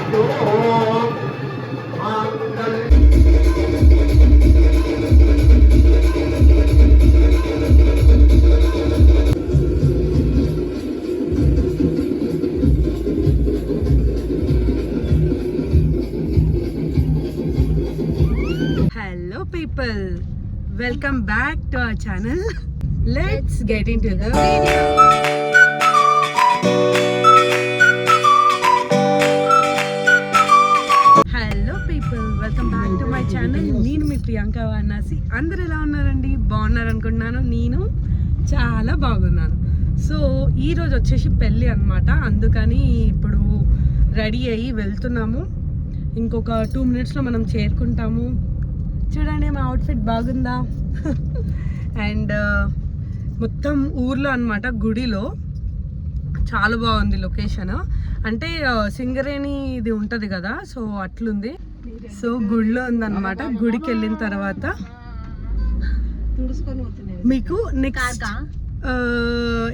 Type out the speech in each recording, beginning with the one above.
Hello people, welcome back to our channel. Let's get into the video. Hello people, welcome back to my channel. నేను మీ ప్రియాంక వారణాసి. అందరూ ఎలా ఉన్నారండి? బాగున్నారు అనుకుంటున్నాను. నేను చాలా బాగున్నాను. సో ఈరోజు వచ్చేసి పెళ్ళి అన్నమాట, అందుకని ఇప్పుడు రెడీ అయ్యి వెళ్తున్నాము. ఇంకొక 2 minutesలో మనం చేరుకుంటాము. చూడండి మా అవుట్ఫిట్ బాగుందా? అండ్ మొత్తం ఊర్లో అన్నమాట, గుడిలో చాలా బాగుంది లొకేషన్. అంటే సింగరేణి ఇది ఉంటుంది కదా, సో అట్లుంది. సో గుడిలో ఉందన్నమాట. గుడికి వెళ్ళిన తర్వాత మీకు నెక్స్ట్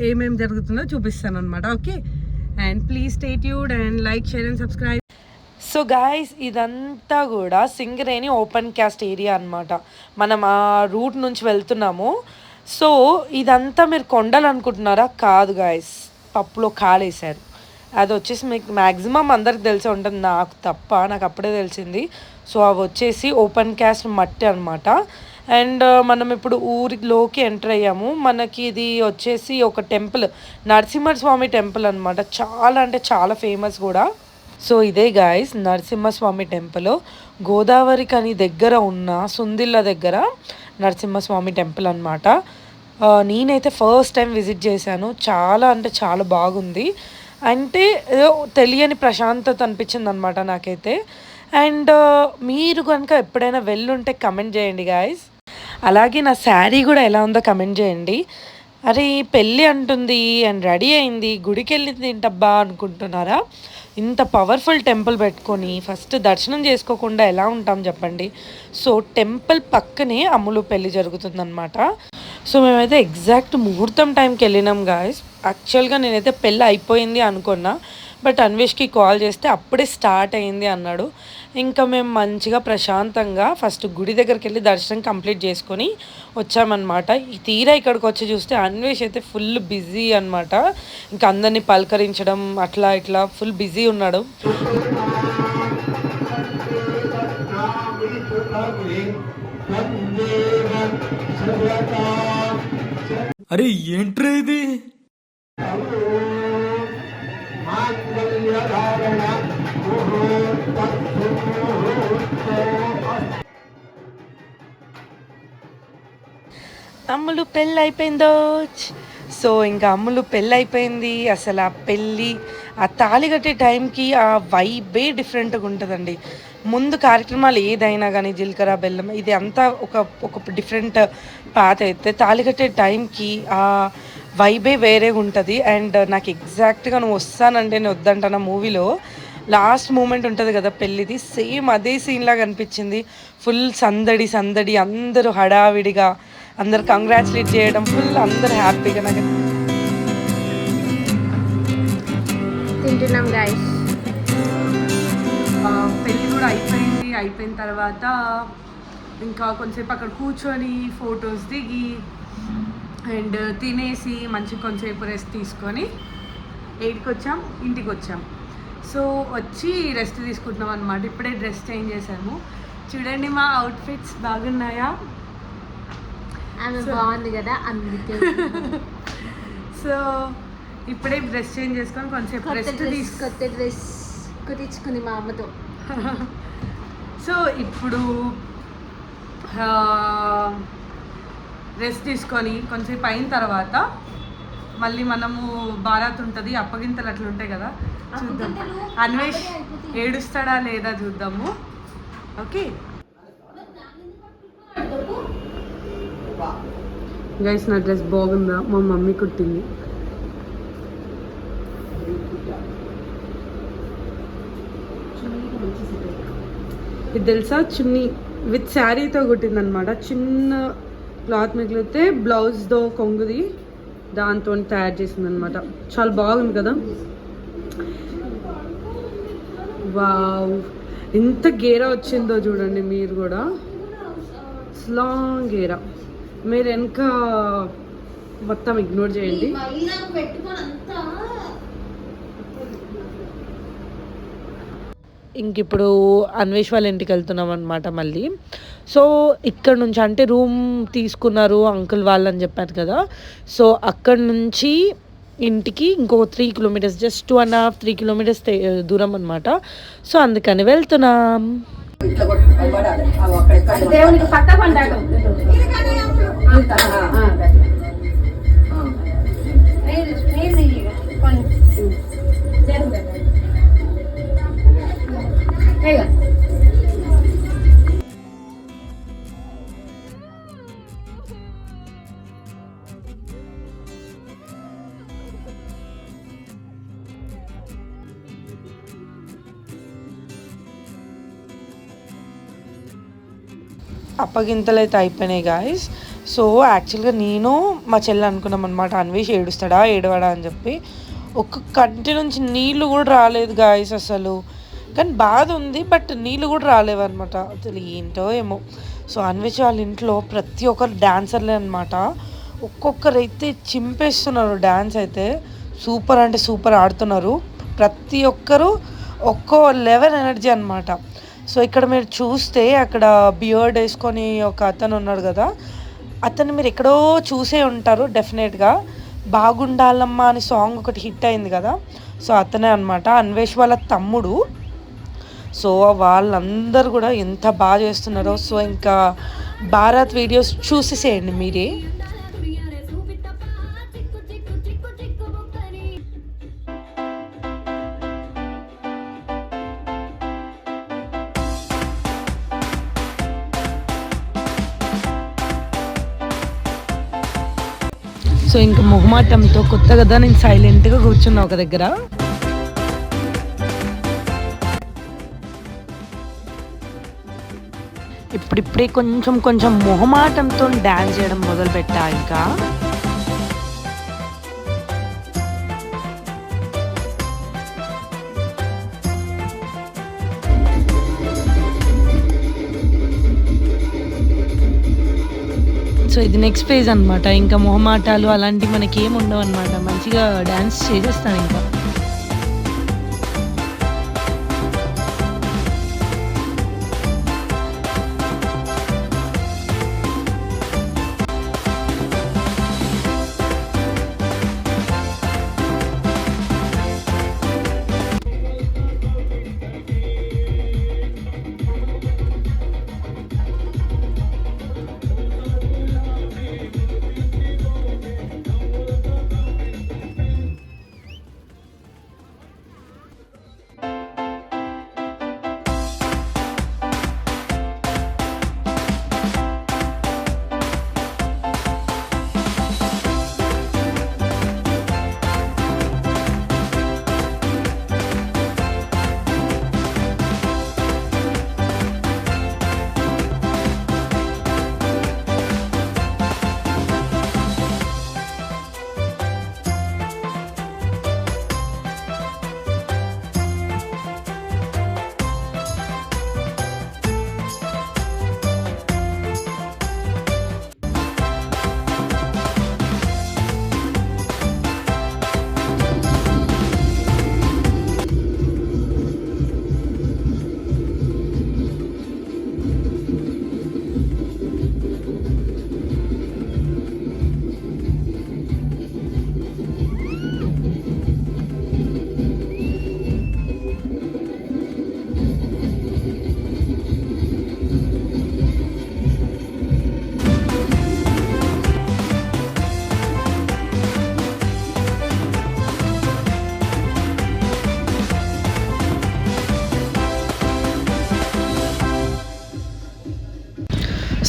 ఏమేమి జరుగుతుందో చూపిస్తాను అనమాట. Okay, and please stay tuned and like, share and subscribe. So guys, ఇదంతా కూడా సింగరేణి ఓపెన్ క్యాస్ట్ ఏరియా అనమాట. మనం ఆ రూట్ నుంచి వెళ్తున్నాము. సో ఇదంతా మీరు కొండలు అనుకుంటున్నారా? కాదు గాయస్, పప్పులో కాలేశారు. అది వచ్చేసి మీకు మ్యాక్సిమం అందరికి తెలిసే ఉంటుంది, నాకు తప్ప. నాకు అప్పుడే తెలిసింది. సో అవి వచ్చేసి ఓపెన్ క్యాస్ట్ మట్టి అనమాట. అండ్ మనం ఇప్పుడు ఊరిలోకి ఎంటర్ అయ్యాము. మనకి ఇది వచ్చేసి ఒక టెంపుల్, నరసింహస్వామి టెంపుల్ అనమాట. చాలా అంటే చాలా ఫేమస్ కూడా. సో ఇదే గాయస్ నరసింహస్వామి టెంపుల్. గోదావరి కని దగ్గర ఉన్న సుందిళ్ళ దగ్గర నరసింహస్వామి టెంపుల్ అనమాట. నేనైతే ఫస్ట్ టైం విజిట్ చేశాను. చాలా అంటే చాలా బాగుంది. అంటే తెలియని ప్రశాంతత అనిపించింది అనమాట నాకైతే. అండ్ మీరు కనుక ఎప్పుడైనా వెళ్ళుంటే కమెంట్ చేయండి గాయస్. అలాగే నా శారీ కూడా ఎలా ఉందో కమెంట్ చేయండి. అరే పెళ్ళి అంటుంది అండ్ రెడీ అయింది, గుడికి వెళ్ళింది ఏంటబ్బా అనుకుంటున్నారా? ఇంత పవర్ఫుల్ టెంపుల్ పెట్టుకొని ఫస్ట్ దర్శనం చేసుకోకుండా ఎలా ఉంటాం చెప్పండి. సో టెంపుల్ పక్కనే అమ్ములు పెళ్ళి జరుగుతుందన్నమాట. సో మేమైతే ఎగ్జాక్ట్ ముహూర్తం టైంకి వెళ్ళినాం గాయస్. యాక్చువల్గా నేనైతే పెళ్ళి అయిపోయింది అనుకున్నా, బట్ అన్వేష్కి కాల్ చేస్తే అప్పుడే స్టార్ట్ అయింది అన్నాడు. ఇంకా మేము మంచిగా ప్రశాంతంగా ఫస్ట్ గుడి దగ్గరికి వెళ్ళి దర్శనం కంప్లీట్ చేసుకొని వచ్చామన్నమాట. ఈ తీరా ఇక్కడికి వచ్చి చూస్తే అన్వేష్ అయితే ఫుల్ బిజీ అనమాట. ఇంకా అందరినీ పలకరించడం అట్లా ఇట్లా ఫుల్ బిజీ ఉన్నాడు. అరే ఏంట్రా ఇది? అమ్ములు పెళ్ళి అయిపోయిందో. సో ఇంకా అమ్ములు పెళ్ళి అయిపోయింది. అసలు ఆ పెళ్ళి, ఆ తాళి కట్టే టైంకి ఆ వైబే డిఫరెంట్గా ఉంటుందండి. ముందు కార్యక్రమాలు ఏదైనా కానీ జీలకర్ర బెల్లం ఇది అంతా ఒక డిఫరెంట్ పాత అయితే, తాళి కట్టే టైంకి ఆ వైబే వేరే ఉంటుంది. అండ్ నాకు ఎగ్జాక్ట్గా నువ్వు వస్తానంటే నేను వద్దంటాను మూవీలో లాస్ట్ మూమెంట్ ఉంటుంది కదా పెళ్ళిది, సేమ్ అదే సీన్ లాగా అనిపించింది. ఫుల్ సందడి సందడి, అందరూ హడావిడిగా అందరు కంగ్రాచులేట్ చేయడం, ఫుల్ అందరు హ్యాపీగా. నాకు తింటున్నాం గైస్. పెళ్ళి కూడా అయిపోయిన తర్వాత ఇంకా కొంచెంసేపు అక్కడ కూర్చొని ఫొటోస్ దిగి అండ్ తినేసి మంచి కొంచెంసేపు రెస్ట్ తీసుకొని ఇంటికి వచ్చాం. సో వచ్చి రెస్ట్ తీసుకుంటున్నాం అనమాట. ఇప్పుడే డ్రెస్ చేంజ్ చేసాము. చూడండి మా అవుట్ఫిట్స్ బాగున్నాయా? బాగుంది కదా అందుకే. సో ఇప్పుడే డ్రెస్ చేంజ్ చేసుకొని కొంచెంసేపు కొత్త డ్రెస్ కుట్టించుకుంది మా అమ్మతో. సో ఇప్పుడు రెస్ట్ తీసుకొని కొంచెంసేపు అయిన తర్వాత మళ్ళీ మనము బారాత్ ఉంటుంది, అప్పగింతలు అట్లా ఉంటాయి కదా, చూద్దాం. అన్వేష్ ఏడుస్తాడా లేదా చూద్దాము. ఓకే గైస్, నా డ్రెస్ బాగుందా? మా మమ్మీ కుట్టింది. ఇది తెలుసా, చున్నీ విత్ శారీతో కుట్టిందనమాట. చిన్న క్లాత్ మిగిలితే బ్లౌజ్తో కొంగుది దాంతో తయారు చేసింది అనమాట. చాలా బాగుంది కదా. వావ్, ఎంత గేరా వచ్చిందో చూడండి మీరు కూడా. లాంగ్ గేరా. మీరు వెనక మొత్తం ఇగ్నోర్ చేయండి. ఇంక ఇప్పుడు అన్వేష్ వాళ్ళ ఇంటికి వెళ్తున్నాం అనమాట మళ్ళీ. సో ఇక్కడ నుంచి అంటే రూమ్ తీసుకున్నారు అంకుల్ వాళ్ళు అని చెప్పారు కదా. సో అక్కడ నుంచి ఇంటికి ఇంకో 3 కిలోమీటర్స్, జస్ట్ 2.5 3 కిలోమీటర్స్ దూరం అనమాట. సో అందుకని వెళ్తున్నాం. అప్పగింతలు అయితే అయిపోయినాయి గాయస్. సో యాక్చువల్గా నేను మా చెల్లి అనుకున్నాం అనమాట, అన్వేష్ ఏడుస్తాడా ఏడవాడా అని చెప్పి. ఒక్క కంటి నుంచి నీళ్ళు కూడా రాలేదు గాయస్ అసలు. కానీ బాధ ఉంది, బట్ నీళ్ళు కూడా రాలేవు అనమాట. అసలు ఏంటో ఏమో. సో అన్వేష్ వాళ్ళ ఇంట్లో ప్రతి ఒక్కరు డాన్సర్లే అనమాట. ఒక్కొక్కరు అయితే చింపేస్తున్నారు డ్యాన్స్ అయితే. సూపర్ అంటే సూపర్ ఆడుతున్నారు. ప్రతి ఒక్కరు ఒక్కో లెవెల్ ఎనర్జీ అనమాట. సో ఇక్కడ మీరు చూస్తే అక్కడ బియర్డ్ వేసుకొని ఒక అతను ఉన్నాడు కదా, అతను మీరు ఎక్కడో చూసే ఉంటారు డెఫినెట్గా. బాగుండాలమ్మా అని సాంగ్ ఒకటి హిట్ అయింది కదా, సో అతనే అనమాట, అన్వేష్ వాళ్ళ తమ్ముడు. సో వాళ్ళందరూ కూడా ఎంత బాగా చేస్తున్నారో. సో ఇంకా భారత్ వీడియోస్ చూసేసేయండి మీరే. సో ఇంకా మొహమాటంతో కొత్త కదా నేను సైలెంట్గా కూర్చున్నా ఒక దగ్గర. ఇప్పుడిప్పుడే కొంచెం కొంచెం మొహమాటంతో డ్యాన్స్ చేయడం మొదలుపెట్టా. ఇంకా సో ఇది నెక్స్ట్ ఫేజ్ అనమాట. ఇంకా మొహమాటాలు అలాంటివి మనకి ఏమి ఉండవు అనమాట. మంచిగా డ్యాన్స్ చేసేస్తాను ఇంకా.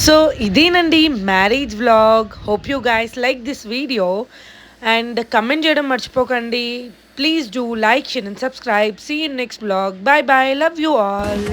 సో ఇదేనండి marriage vlog. Hope you guys like this video and comment చేయడం మర్చిపోకండి. Please do like, share and subscribe. See you next vlog. Bye bye. Love you all.